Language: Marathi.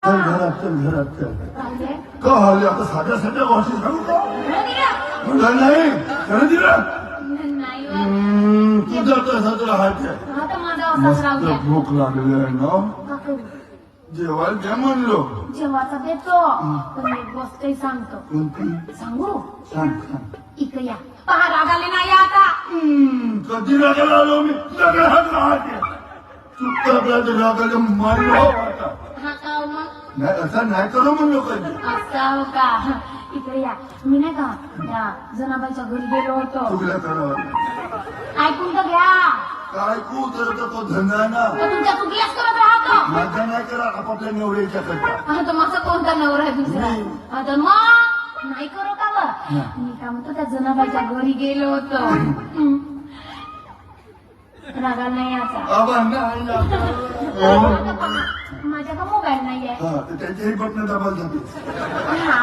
चल घरात चल घरात चल पाहिजे का हल्ली आता साध्या साध्या गोष्टी सांगू का मला नाही खरं दिलं नाही वा. तुझं कसं तुला हात आहे आता माझा असाच राहू द्या. मस्त भूक लागली आहे ना का करू? जेवायला द्या म्हणलो जेवाचा देतो पण एक गोष्ट सांगतो. कोणती सांगू सांग सांग इकडे या. पहा रागाले नाही आता. कधी रागाला आलो मी सगळं हात राहते चुपचाप रागाला मारलो आता हा का मग नाही असं नाही करू म्हणलो कधी असं का इकडे या. मी नाही का त्या जनाबाईच्या घरी गेलो होतो. चुकल्या करावं ऐकून तर घ्या. काय कू तर तो धंदा आहे ना तर तुमच्या चुकल्याच करत राहतो. माझा नाही करा आपापल्या निवडीच्या करता आता माझा कोणता नवरा आहे दुसरा? आता मग नाही करू का व? मी का म्हणतो त्या जनाबाईच्या घरी गेलो होतो. रागा नाही याचा. आबा नाही माझ्या का मोबाईल नाहीये. हा तर त्यांच्याही बटणं दाबायला जाते हा